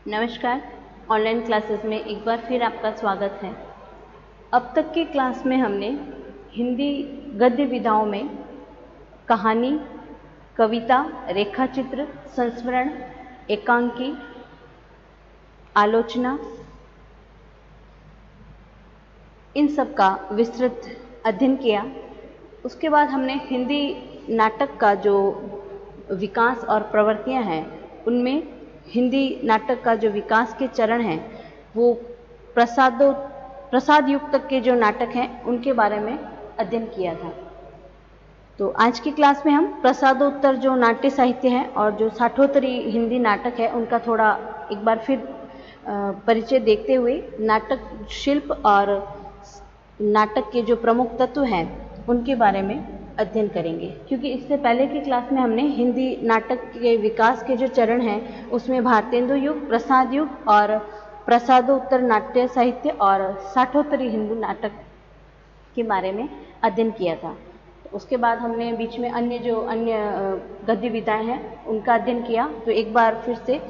नमस्कार। Online classes में एक बार फिर आपका स्वागत है। अब तक की क्लास में हमने हिंदी गद्य विधाओं में कहानी, कविता, रेखाचित्र, संस्मरण, एकांकी, आलोचना, इन सब का विस्तृत अध्ययन किया। उसके बाद हमने हिंदी नाटक का जो विकास और प्रवृत्तियां हैं, उनमें हिंदी नाटक का जो विकास के चरण हैं, वो प्रसाद युग तक के जो नाटक हैं उनके बारे में अध्ययन किया था। तो आज की क्लास में हम प्रसादोत्तर जो नाट्य साहित्य है और जो साठोत्तरी हिंदी नाटक है उनका थोड़ा एक बार फिर परिचय देखते हुए नाटक शिल्प और नाटक के जो प्रमुख तत्व हैं उनके बारे में अध्ययन करेंगे। क्योंकि इससे पहले की क्लास में हमने हिंदी नाटक के विकास के जो चरण हैं उसमें भारतेंदु युग, प्रसाद युग और प्रसादोत्तर नाट्य साहित्य और साठोत्तरी हिंदी नाटक के बारे में अध्ययन किया था। उसके बाद हमने बीच में अन्य गद्य विधाएं हैं उनका अध्ययन किया। तो एक बार फिर से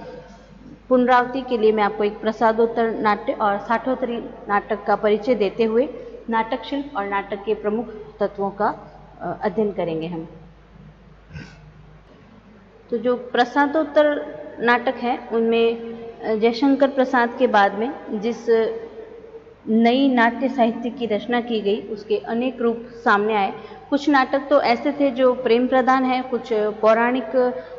पुनरावृत्ति के लिए मैं आपको एक प्रसादोत्तर नाट्य और साठोत्तरी नाटक का परिचय देते हुए नाटक शिल्प और नाटक के प्रमुख तत्वों का अध्ययन करेंगे हम। तो जो प्रसादोत्तर नाटक है उनमें जयशंकर प्रसाद के बाद में जिस नई नाट्य साहित्य की रचना की गई उसके अनेक रूप सामने आए। कुछ नाटक तो ऐसे थे जो प्रेम प्रधान है, कुछ पौराणिक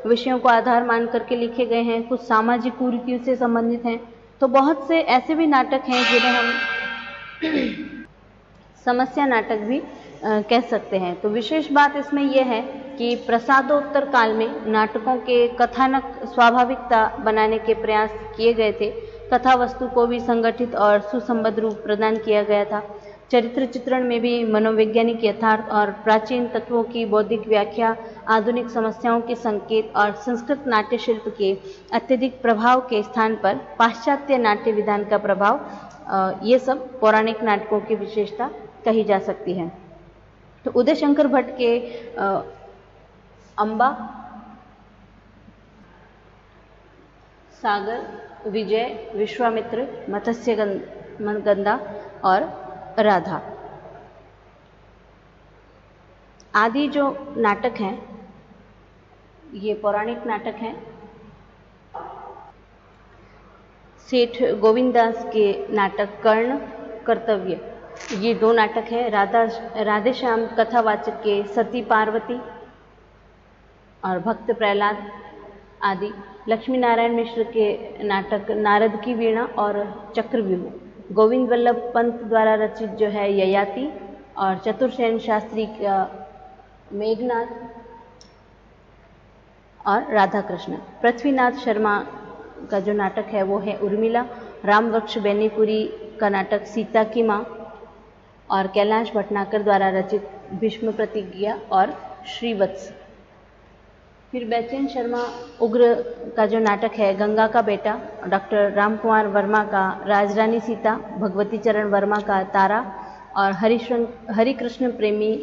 विषयों को आधार मान करके लिखे गए हैं, कुछ सामाजिक कुरीतियों से संबंधित हैं। तो बहुत से ऐसे भी नाटक हैं जिन्हें हम समस्या नाटक भी कह सकते हैं। तो विशेष बात इसमें यह है कि प्रसादोत्तर काल में नाटकों के कथानक स्वाभाविकता बनाने के प्रयास किए गए थे। कथा वस्तु को भी संगठित और सुसंबद्ध रूप प्रदान किया गया था। चरित्र चित्रण में भी मनोवैज्ञानिक यथार्थ और प्राचीन तत्वों की बौद्धिक व्याख्या, आधुनिक समस्याओं के संकेत और संस्कृत नाट्य शिल्प के अत्यधिक प्रभाव के स्थान पर पाश्चात्य नाट्य विधान का प्रभाव, ये सब पौराणिक नाटकों की विशेषता कही जा सकती है। तो उदय शंकर भट्ट के अंबा, सागर, विजय, विश्वामित्र, मत्स्यगंधा और राधा आदि जो नाटक हैं ये पौराणिक नाटक हैं। सेठ गोविंददास के नाटक कर्ण, कर्तव्य, ये दो नाटक हैं। राधे श्याम कथावाचक के सती पार्वती और भक्त प्रहलाद आदि। लक्ष्मी नारायण मिश्र के नाटक नारद की वीणा और चक्रव्यूह। गोविंद वल्लभ पंत द्वारा रचित जो है ययाति और चतुरसेन शास्त्री का मेघनाद और राधा कृष्ण। पृथ्वीनाथ शर्मा का जो नाटक है वो है उर्मिला। रामवक्ष बेनीपुरी का नाटक सीता की माँ और कैलाश भटनागर द्वारा रचित भीष्म प्रतिज्ञा और श्रीवत्स। फिर बैचेन शर्मा उग्र का जो नाटक है गंगा का बेटा, डॉक्टर रामकुमार वर्मा का राजरानी सीता, भगवती चरण वर्मा का तारा और हरिकृष्ण प्रेमी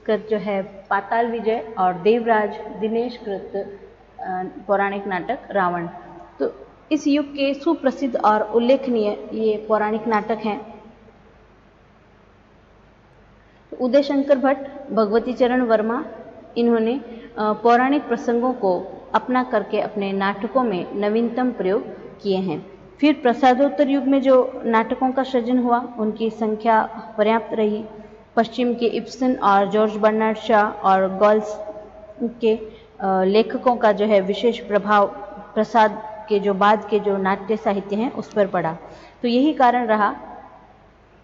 का जो है पाताल विजय और देवराज दिनेश कृत पौराणिक नाटक रावण। तो इस युग के सुप्रसिद्ध और उल्लेखनीय ये पौराणिक नाटक हैं। उदय शंकर भट्ट, भगवती चरण वर्मा, इन्होंने पौराणिक प्रसंगों को अपना करके अपने नाटकों में नवीनतम प्रयोग किए हैं। फिर प्रसादोत्तर युग में जो नाटकों का सृजन हुआ उनकी संख्या पर्याप्त रही। पश्चिम के इब्सन और जॉर्ज बर्नार्ड शॉ और गॉल्स के लेखकों का जो है विशेष प्रभाव प्रसाद के जो बाद के जो नाट्य साहित्य हैं उस पर पड़ा। तो यही कारण रहा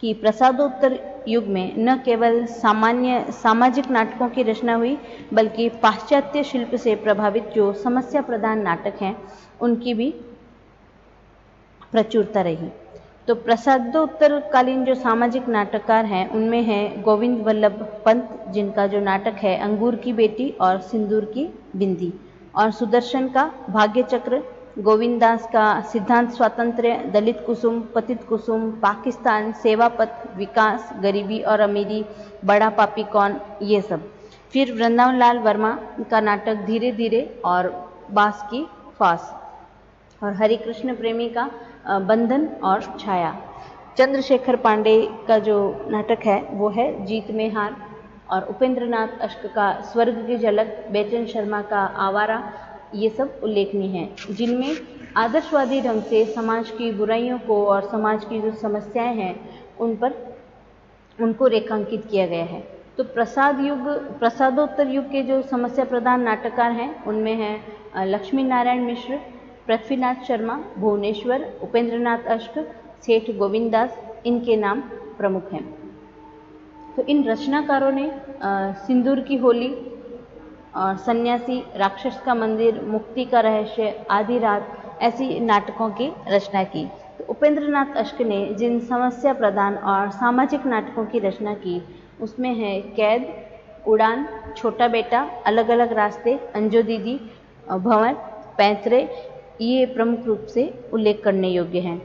कि प्रसादोत्तर युग में न केवल सामान्य सामाजिक नाटकों की रचना हुई बल्कि पाश्चात्य शिल्प से प्रभावित जो समस्या प्रधान नाटक हैं उनकी भी प्रचुरता रही। तो प्रसादोत्तर कालीन जो सामाजिक नाटककार हैं उनमें हैं गोविंद वल्लभ पंत, जिनका जो नाटक है अंगूर की बेटी और सिंदूर की बिंदी, और सुदर्शन का भाग्य चक्र, गोविंददास का सिद्धांत स्वातंत्र्य, दलित कुसुम, पतित कुसुम, पाकिस्तान, सेवापथ, विकास, गरीबी और अमीरी, बड़ा पापी कौन, ये सब। फिर वृंदावन लाल वर्मा का नाटक धीरे धीरे और बास की फास। और हरिकृष्ण प्रेमी का बंधन और छाया। चंद्रशेखर पांडे का जो नाटक है वो है जीत में हार, और उपेंद्र नाथ अश्क का स्वर्ग की झलक, बेचन शर्मा का आवारा, ये सब उल्लेखनीय हैं, जिनमें आदर्शवादी ढंग से समाज की बुराइयों को और समाज की जो समस्याएं हैं उनको रेखांकित किया गया है। तो प्रसादोत्तर युग के जो समस्या प्रधान नाटककार हैं उनमें हैं लक्ष्मी नारायण मिश्र, पृथ्वीनाथ शर्मा, भुवनेश्वर, उपेंद्र नाथ अश्क, सेठ गोविंददास, इनके नाम प्रमुख हैं। तो इन रचनाकारों ने सिंदूर की होली और सन्यासी, राक्षस का मंदिर, मुक्ति का रहस्य, आधी रात ऐसी नाटकों की रचना की। तो उपेंद्र नाथ अश्क ने जिन समस्या प्रधान और सामाजिक नाटकों की रचना की उसमें है कैद, उड़ान, छोटा बेटा, अलग अलग रास्ते, अंजो दीदी, भंवर, पैंतरे, ये प्रमुख रूप से उल्लेख करने योग्य हैं।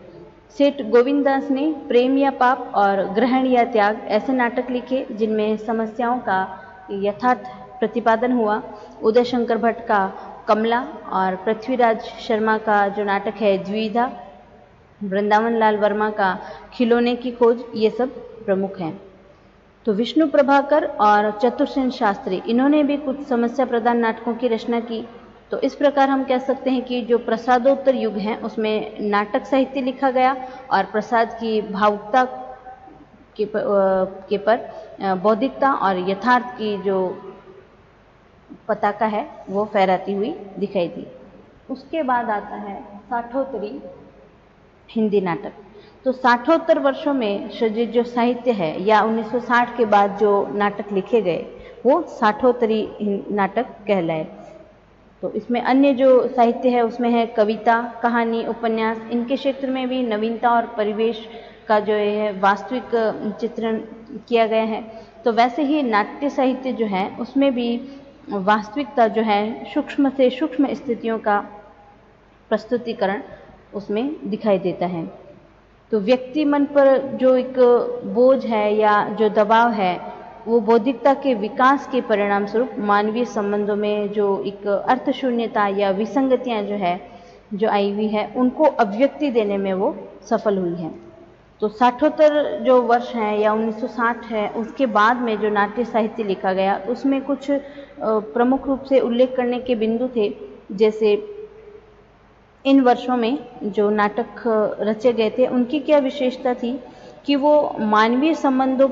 सेठ गोविंददास ने प्रेम या पाप और ग्रहण या त्याग ऐसे नाटक लिखे जिनमें समस्याओं का यथार्थ प्रतिपादन हुआ। उदय शंकर भट्ट का कमला और पृथ्वीराज शर्मा का जो नाटक है द्विधा, वृंदावन लाल वर्मा का खिलौने की खोज, ये सब प्रमुख हैं। तो विष्णु प्रभाकर और चतुरसेन शास्त्री, इन्होंने भी कुछ समस्या प्रधान नाटकों की रचना की। तो इस प्रकार हम कह सकते हैं कि जो प्रसादोत्तर युग है उसमें नाटक साहित्य लिखा गया और प्रसाद की भावुकता के पर बौद्धिकता और यथार्थ की जो पताका है वो फहराती हुई दिखाई दी। उसके बाद आता है साठोत्तरी हिंदी नाटक। तो साठोत्तर वर्षों में सृजित जो साहित्य है या 1960 के बाद जो नाटक लिखे गए वो साठोत्तरी नाटक कहलाए। तो इसमें अन्य जो साहित्य है उसमें है कविता, कहानी, उपन्यास, इनके क्षेत्र में भी नवीनता और परिवेश का जो है वास्तविक चित्रण किया गया है। तो वैसे ही नाट्य साहित्य जो है उसमें भी वास्तविकता जो है सूक्ष्म से सूक्ष्म स्थितियों का प्रस्तुतिकरण उसमें दिखाई देता है। तो व्यक्ति मन पर जो एक बोझ है या जो दबाव है वो बौद्धिकता के विकास के परिणाम स्वरूप मानवीय संबंधों में जो एक अर्थशून्यता या विसंगतियां जो आई हुई है उनको अभिव्यक्ति देने में वो सफल हुई है। तो साठोत्तर जो वर्ष है या 1960 है उसके बाद में जो नाट्य साहित्य लिखा गया उसमें कुछ प्रमुख रूप से उल्लेख करने के बिंदु थे। जैसे इन वर्षों में जो नाटक रचे गए थे उनकी क्या विशेषता थी कि वो मानवीय संबंधों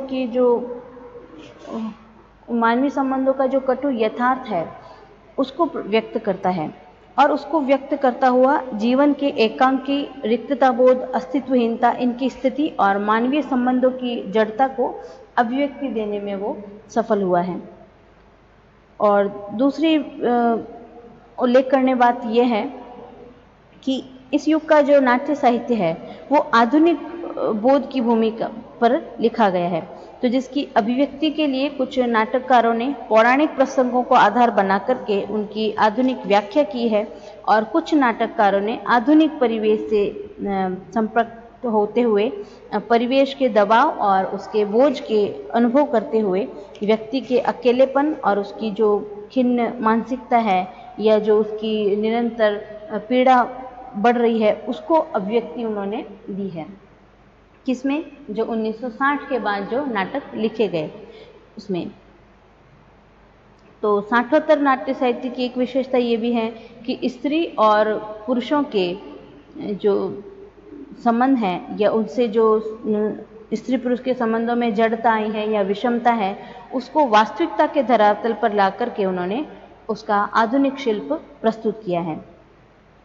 का जो कटु यथार्थ है उसको व्यक्त करता है और उसको व्यक्त करता हुआ जीवन के एकांकी, रिक्तता बोध, अस्तित्वहीनता, इनकी स्थिति और मानवीय संबंधों की जड़ता को अभिव्यक्ति देने में वो सफल हुआ है। और दूसरी उल्लेख करने बात यह है कि इस युग का जो नाट्य साहित्य है वो आधुनिक बोध की भूमिका पर लिखा गया है। तो जिसकी अभिव्यक्ति के लिए कुछ नाटककारों ने पौराणिक प्रसंगों को आधार बना करके उनकी आधुनिक व्याख्या की है और कुछ नाटककारों ने आधुनिक परिवेश से संपर्क होते हुए परिवेश के दबाव और उसके बोझ के अनुभव करते हुए व्यक्ति के अकेलेपन और उसकी जो खिन्न मानसिकता है या जो उसकी निरंतर पीड़ा बढ़ रही है उसको अभिव्यक्ति उन्होंने दी है। किसमें? जो 1960 के बाद जो नाटक लिखे गए उसमें। तो साठोत्तर नाट्य साहित्य की एक विशेषता ये भी है कि स्त्री और पुरुषों के जो संबंध हैं या उनसे जो स्त्री पुरुष के संबंधों में जड़ता आई है या विषमता है उसको वास्तविकता के धरातल पर ला करके उन्होंने उसका आधुनिक शिल्प प्रस्तुत किया है।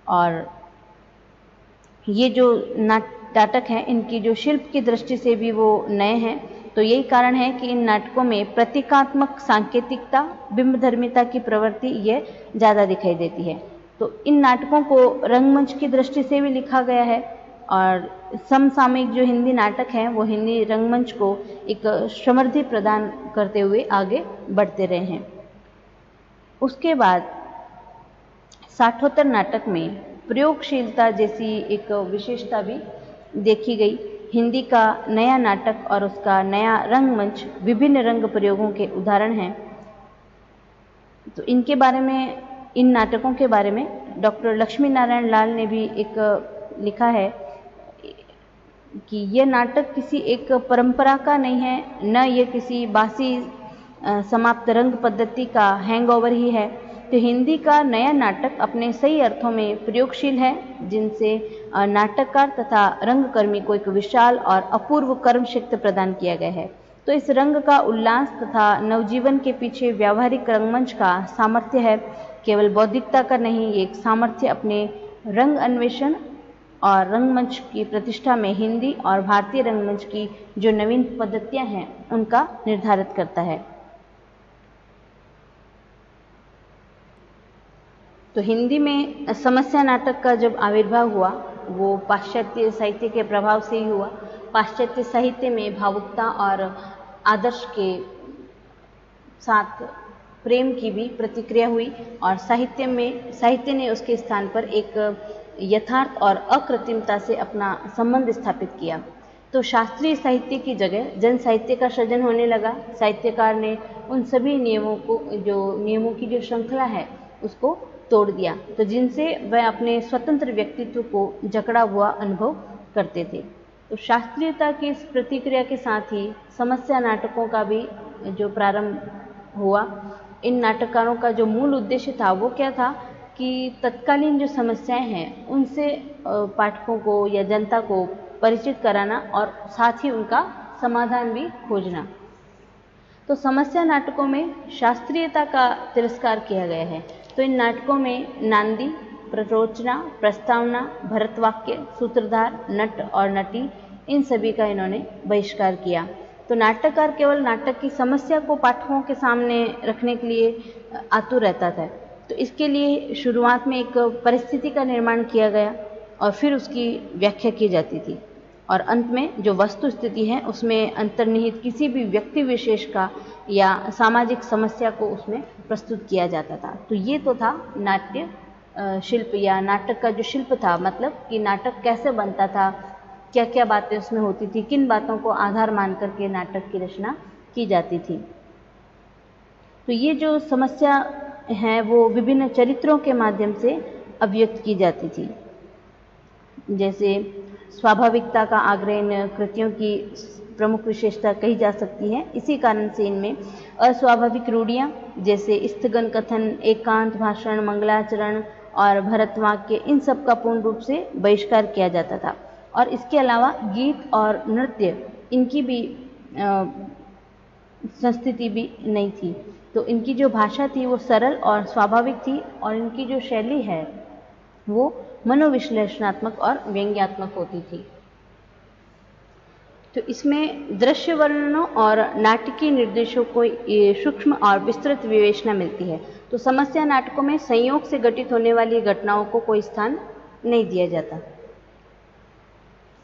और ये जो नाटक हैं इनकी जो शिल्प की दृष्टि से भी वो नए हैं। तो यही कारण है कि इन नाटकों में प्रतीकात्मक सांकेतिकता, बिंबधर्मिता की प्रवृत्ति ये ज़्यादा दिखाई देती है। तो इन नाटकों को रंगमंच की दृष्टि से भी लिखा गया है और समसामयिक जो हिंदी नाटक हैं वो हिंदी रंगमंच को एक समृद्धि प्रदान करते हुए आगे बढ़ते रहे हैं। उसके बाद साठोत्तर नाटक में प्रयोगशीलता जैसी एक विशेषता भी देखी गई। हिंदी का नया नाटक और उसका नया रंगमंच विभिन्न रंग प्रयोगों के उदाहरण हैं। तो इनके बारे में इन नाटकों के बारे में डॉक्टर लक्ष्मी नारायण लाल ने भी एक लिखा है कि ये नाटक किसी एक परंपरा का नहीं है, न ये किसी बासी समाप्त रंग पद्धति का हैंगओवर ही है। तो हिंदी का नया नाटक अपने सही अर्थों में प्रयोगशील है, जिनसे नाटककार तथा रंगकर्मी को एक विशाल और अपूर्व कर्म क्षेत्र प्रदान किया गया है। तो इस रंग का उल्लास तथा नवजीवन के पीछे व्यावहारिक रंगमंच का सामर्थ्य है, केवल बौद्धिकता का नहीं। एक सामर्थ्य अपने रंग अन्वेषण और रंगमंच की प्रतिष्ठा में हिंदी और भारतीय रंगमंच की जो नवीन पद्धतियां हैं उनका निर्धारित करता है। तो हिंदी में समस्या नाटक का जब आविर्भाव हुआ वो पाश्चात्य साहित्य के प्रभाव से ही हुआ। पाश्चात्य साहित्य में भावुकता और आदर्श के साथ प्रेम की भी प्रतिक्रिया हुई और साहित्य ने उसके स्थान पर एक यथार्थ और अकृत्रिमता से अपना संबंध स्थापित किया। तो शास्त्रीय साहित्य की जगह जन साहित्य का सृजन होने लगा। साहित्यकार ने उन सभी नियमों की जो श्रृंखला है उसको तोड़ दिया, तो जिनसे वह अपने स्वतंत्र व्यक्तित्व को जकड़ा हुआ अनुभव करते थे। तो शास्त्रीयता की इस प्रतिक्रिया के साथ ही समस्या नाटकों का भी जो प्रारंभ हुआ। इन नाटककारों का जो मूल उद्देश्य था वो क्या था कि तत्कालीन जो समस्याएं हैं उनसे पाठकों को या जनता को परिचित कराना और साथ ही उनका समाधान भी खोजना। तो समस्या नाटकों में शास्त्रीयता का तिरस्कार किया गया है। तो इन नाटकों में नांदी, प्ररोचना, प्रस्तावना, भरतवाक्य, सूत्रधार, नट और नटी, इन सभी का इन्होंने बहिष्कार किया। तो नाटककार केवल नाटक की समस्या को पाठकों के सामने रखने के लिए आतुर रहता था। तो इसके लिए शुरुआत में एक परिस्थिति का निर्माण किया गया और फिर उसकी व्याख्या की जाती थी और अंत में जो वस्तु स्थिति है उसमें अंतर्निहित किसी भी व्यक्ति विशेष का या सामाजिक समस्या को उसमें प्रस्तुत किया जाता था। तो ये तो था नाट्य शिल्प या नाटक का जो शिल्प था, मतलब कि नाटक कैसे बनता था, क्या क्या बातें उसमें होती थी, किन बातों को आधार मान करके नाटक की रचना की जाती थी। तो ये जो समस्या है वो विभिन्न चरित्रों के माध्यम से अभिव्यक्त की जाती थी। जैसे स्वाभाविकता का आग्रह इन कृतियों की प्रमुख विशेषता कही जा सकती है। इसी कारण से इनमें अस्वाभाविक रूढ़ियाँ जैसे स्थगन कथन, एकांत भाषण, मंगलाचरण और भरतवाक्य, इन सब का पूर्ण रूप से बहिष्कार किया जाता था। और इसके अलावा गीत और नृत्य, इनकी भी संस्कृति भी नहीं थी। तो इनकी जो भाषा थी वो सरल और स्वाभाविक थी और इनकी जो शैली है वो मनोविश्लेषणात्मक और व्यंग्यात्मक होती थी। तो इसमें दृश्य वर्णनों और नाटकीय निर्देशों को सूक्ष्म और विस्तृत विवेचना मिलती है। तो समस्या नाटकों में संयोग से घटित होने वाली घटनाओं को कोई स्थान नहीं दिया जाता।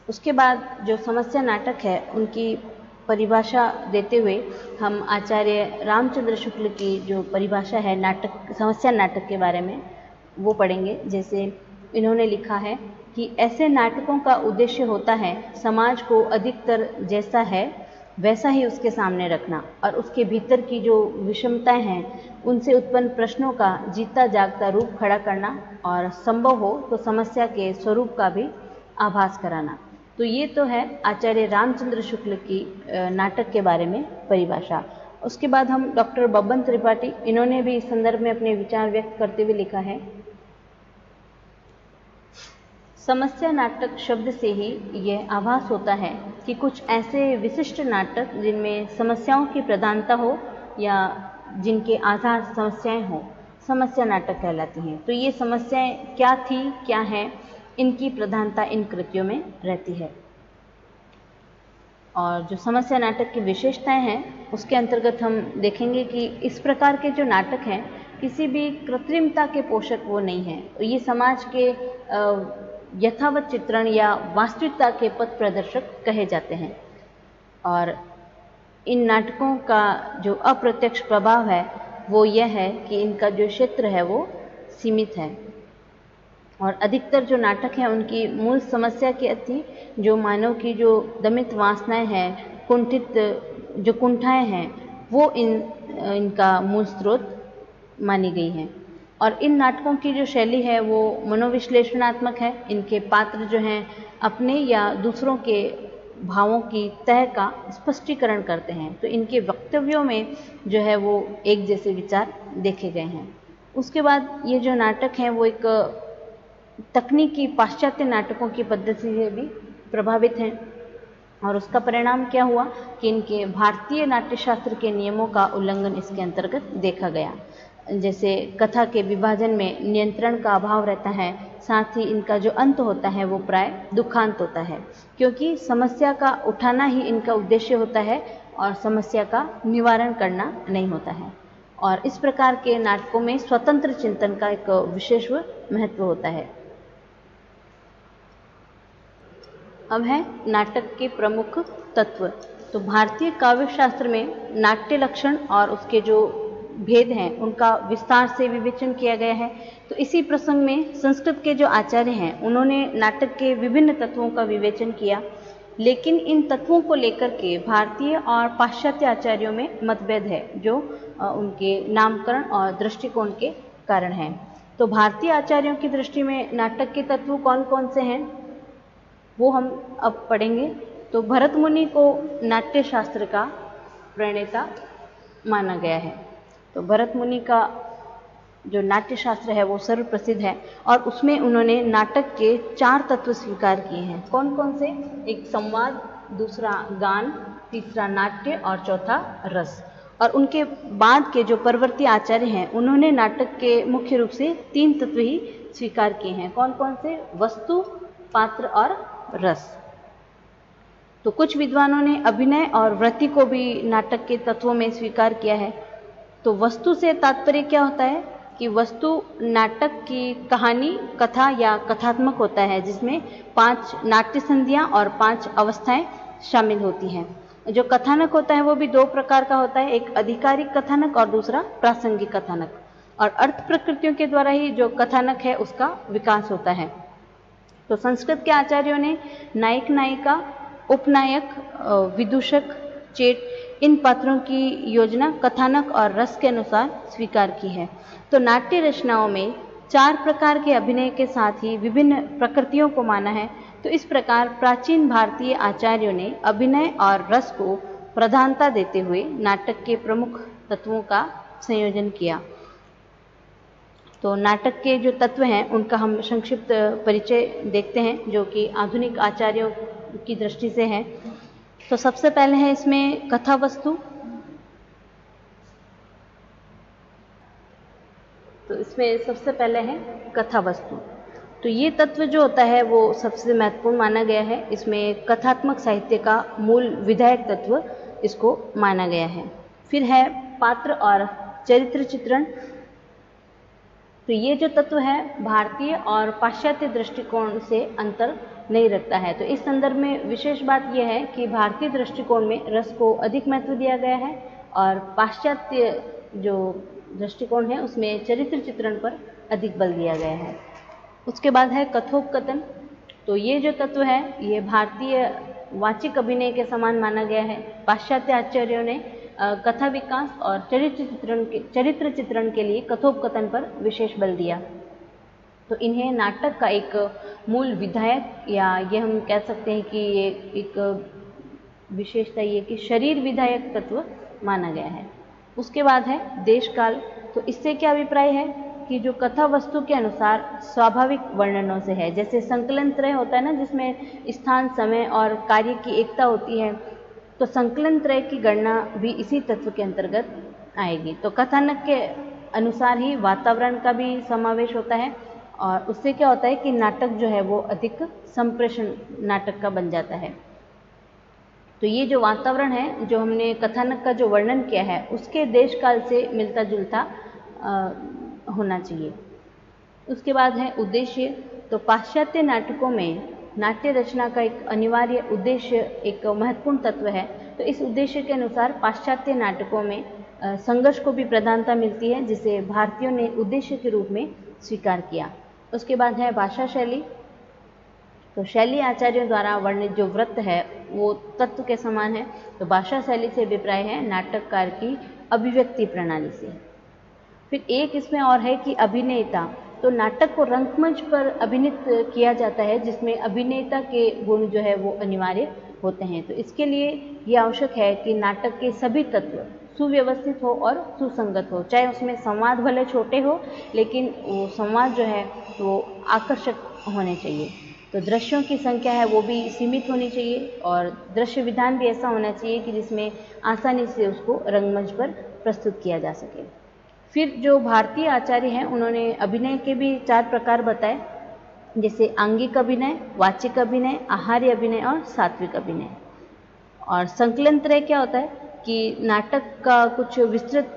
उसके बाद जो समस्या नाटक है उनकी परिभाषा देते हुए हम आचार्य रामचंद्र शुक्ल की जो परिभाषा है नाटक, समस्या नाटक के बारे में, वो पढ़ेंगे। जैसे इन्होंने लिखा है कि ऐसे नाटकों का उद्देश्य होता है समाज को अधिकतर जैसा है वैसा ही उसके सामने रखना और उसके भीतर की जो विषमताएं हैं उनसे उत्पन्न प्रश्नों का जीता जागता रूप खड़ा करना और संभव हो तो समस्या के स्वरूप का भी आभास कराना। तो ये तो है आचार्य रामचंद्र शुक्ल की नाटक के बारे में परिभाषा। उसके बाद हम डॉक्टर बब्बन त्रिपाठी, इन्होंने भी इस संदर्भ में अपने विचार व्यक्त करते हुए लिखा है, समस्या नाटक शब्द से ही यह आभास होता है कि कुछ ऐसे विशिष्ट नाटक जिनमें समस्याओं की प्रधानता हो या जिनके आधार समस्याएं हो, समस्या नाटक कहलाती हैं। तो ये समस्याएं क्या थी, क्या हैं, इनकी प्रधानता इन कृतियों में रहती है। और जो समस्या नाटक की विशेषताएं हैं उसके अंतर्गत हम देखेंगे कि इस प्रकार के जो नाटक हैं किसी भी कृत्रिमता के पोषक वो नहीं हैं। तो ये समाज के यथावत चित्रण या वास्तविकता के पथ प्रदर्शक कहे जाते हैं। और इन नाटकों का जो अप्रत्यक्ष प्रभाव है वो यह है कि इनका जो क्षेत्र है वो सीमित है और अधिकतर जो नाटक हैं उनकी मूल समस्या की अति जो मानव की जो दमित वासनाएं हैं, कुंठित जो कुंठाएं हैं, वो इनका मूल स्रोत मानी गई हैं। और इन नाटकों की जो शैली है वो मनोविश्लेषणात्मक है। इनके पात्र जो हैं अपने या दूसरों के भावों की तह का स्पष्टीकरण करते हैं, तो इनके वक्तव्यों में जो है वो एक जैसे विचार देखे गए हैं। उसके बाद ये जो नाटक हैं वो एक तकनीकी पाश्चात्य नाटकों की पद्धति से भी प्रभावित हैं, और उसका परिणाम क्या हुआ कि इनके भारतीय नाट्यशास्त्र के नियमों का उल्लंघन इसके अंतर्गत देखा गया। जैसे कथा के विभाजन में नियंत्रण का अभाव रहता है, साथ ही इनका जो अंत होता है वो प्राय दुखांत होता है, क्योंकि समस्या का उठाना ही इनका उद्देश्य होता है और समस्या का निवारण करना नहीं होता है। और इस प्रकार के नाटकों में स्वतंत्र चिंतन का एक विशेष महत्व होता है। अब है नाटक के प्रमुख तत्व। तो भारतीय काव्य शास्त्र में नाट्य लक्षण और उसके जो भेद हैं उनका विस्तार से विवेचन किया गया है। तो इसी प्रसंग में संस्कृत के जो आचार्य हैं उन्होंने नाटक के विभिन्न तत्वों का विवेचन किया, लेकिन इन तत्वों को लेकर के भारतीय और पाश्चात्य आचार्यों में मतभेद है, जो उनके नामकरण और दृष्टिकोण के कारण है। तो भारतीय आचार्यों की दृष्टि में नाटक के तत्व कौन कौन से हैं वो हम अब पढ़ेंगे। तो भरत मुनि को नाट्य शास्त्र का प्रणेता माना गया है। तो भरत मुनि का जो नाट्य शास्त्र है वो सर्वप्रसिद्ध है, और उसमें उन्होंने नाटक के 4 तत्व स्वीकार किए हैं। कौन कौन से? एक संवाद, दूसरा गान, तीसरा नाट्य और चौथा रस। और उनके बाद के जो परवर्ती आचार्य हैं उन्होंने नाटक के मुख्य रूप से 3 तत्व ही स्वीकार किए हैं। कौन कौन से? वस्तु, पात्र और रस। तो कुछ विद्वानों ने अभिनय और वृत्ति को भी नाटक के तत्वों में स्वीकार किया है। तो वस्तु से तात्पर्य क्या होता है कि वस्तु नाटक की कहानी, कथा या कथात्मक होता है, जिसमें 5 नाट्य संधियां और 5 अवस्थाएं शामिल होती हैं। जो कथानक होता है वो भी 2 प्रकार का होता है, एक आधिकारिक कथानक और दूसरा प्रासंगिक कथानक। और अर्थ प्रकृतियों के द्वारा ही जो कथानक है उसका विकास होता है। तो संस्कृत के आचार्यों ने नायक, नायिका, उपनायक, विदूषक, चेट इन पात्रों की योजना कथानक और रस के अनुसार स्वीकार की है। तो नाट्य रचनाओं में 4 प्रकार के अभिनय के साथ ही विभिन्न प्रकृतियों को माना है। तो इस प्रकार प्राचीन भारतीय आचार्यों ने अभिनय और रस को प्रधानता देते हुए नाटक के प्रमुख तत्वों का संयोजन किया। तो नाटक के जो तत्व हैं उनका हम संक्षिप्त परिचय देखते हैं, जो कि आधुनिक आचार्यों की दृष्टि से है। तो सबसे पहले है इसमें कथा वस्तु। तो इसमें सबसे पहले है कथा वस्तु। तो ये तत्व जो होता है वो सबसे महत्वपूर्ण माना गया है। इसमें कथात्मक साहित्य का मूल विधायक तत्व इसको माना गया है। फिर है पात्र और चरित्र चित्रण। तो ये जो तत्व है भारतीय और पाश्चात्य दृष्टिकोण से अंतर नहीं रखता है। तो इस संदर्भ में विशेष बात यह है कि भारतीय दृष्टिकोण में रस को अधिक महत्व दिया गया है, और पाश्चात्य जो दृष्टिकोण है उसमें चरित्र चित्रण पर अधिक बल दिया गया है। उसके बाद है कथोपकथन। तो ये जो तत्व है ये भारतीय वाचिक अभिनय के समान माना गया है। पाश्चात्य आचार्यों ने कथा विकास और चरित्र चित्रण के लिए कथोपकथन पर विशेष बल दिया। तो इन्हें नाटक का एक मूल विधायक, या ये हम कह सकते हैं कि ये एक विशेषता ये कि शरीर विधायक तत्व माना गया है। उसके बाद है देश काल। तो इससे क्या अभिप्राय है कि जो कथा वस्तु के अनुसार स्वाभाविक वर्णनों से है। जैसे संकलन त्रय होता है ना, जिसमें स्थान, समय और कार्य की एकता होती है, तो संकलन त्रय की गणना भी इसी तत्व के अंतर्गत आएगी। तो कथानक के अनुसार ही वातावरण का भी समावेश होता है, और उससे क्या होता है कि नाटक जो है वो अधिक संप्रेषण नाटक का बन जाता है। तो ये जो वातावरण है, जो हमने कथानक का जो वर्णन किया है, उसके देश काल से मिलता जुलता होना चाहिए। उसके बाद है उद्देश्य। तो पाश्चात्य नाटकों में नाट्य रचना का एक अनिवार्य उद्देश्य एक महत्वपूर्ण तत्व है। तो इस उद्देश्य के अनुसार पाश्चात्य नाटकों में संघर्ष को भी प्रधानता मिलती है, जिसे भारतीयों ने उद्देश्य के रूप में स्वीकार किया। उसके बाद है भाषा शैली। तो शैली आचार्यों द्वारा वर्णित जो वृत्त है वो तत्व के समान है। तो भाषा शैली से अभिप्राय है नाटककार की अभिव्यक्ति प्रणाली से। फिर एक इसमें और है कि अभिनेता, तो नाटक को रंगमंच पर अभिनीत किया जाता है जिसमें अभिनेता के गुण जो है वो अनिवार्य होते हैं। तो इसके लिए ये आवश्यक है कि नाटक के सभी तत्व सुव्यवस्थित हो और सुसंगत हो, चाहे उसमें संवाद भले छोटे हो लेकिन वो संवाद जो है वो आकर्षक होने चाहिए। तो दृश्यों की संख्या है वो भी सीमित होनी चाहिए और दृश्य विधान भी ऐसा होना चाहिए कि जिसमें आसानी से उसको रंगमंच पर प्रस्तुत किया जा सके। फिर जो भारतीय आचार्य हैं उन्होंने अभिनय के भी 4 प्रकार बताए, जैसे आंगिक अभिनय, वाचिक अभिनय, आहार्य अभिनय और सात्विक अभिनय। और संकलन त्रय क्या होता है कि नाटक का कुछ विस्तृत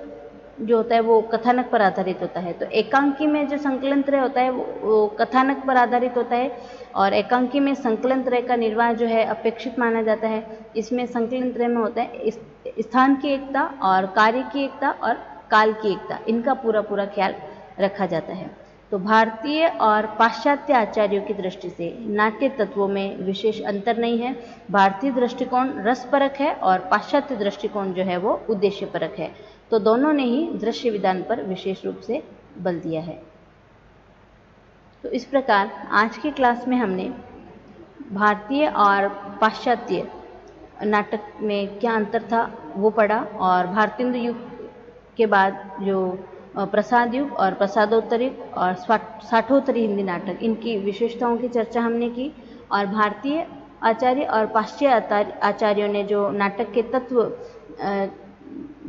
जो होता है वो कथानक पर आधारित होता है। तो एकांकी में जो संकलन त्रय होता है वो कथानक पर आधारित होता है और एकांकी में संकलन त्रय का निर्वाह जो है अपेक्षित माना जाता है। इसमें संकलन त्रय में होता है स्थान की एकता और कार्य की एकता और काल की एकता, इनका पूरा ख्याल रखा जाता है। तो भारतीय और पाश्चात्य आचार्यों की दृष्टि से नाट्य तत्वों में विशेष अंतर नहीं है। भारतीय दृष्टिकोण रसपरक है और पाश्चात्य दृष्टिकोण जो है वो उद्देश्यपरक है। तो दोनों ने ही दृश्य विधान पर विशेष रूप से बल दिया है। तो इस प्रकार आज की क्लास में हमने भारतीय और पाश्चात्य नाटक में क्या अंतर था वो पढ़ा और भारतेंदु युग के बाद जो प्रसाद युग और प्रसादोत्तर युग और साठोत्तरी हिंदी नाटक, इनकी विशेषताओं की चर्चा हमने की और भारतीय आचार्य और पाश्चात्य आचार्यों ने जो नाटक के तत्व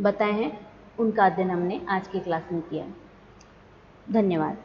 बताए हैं उनका अध्ययन हमने आज की क्लास में किया। धन्यवाद।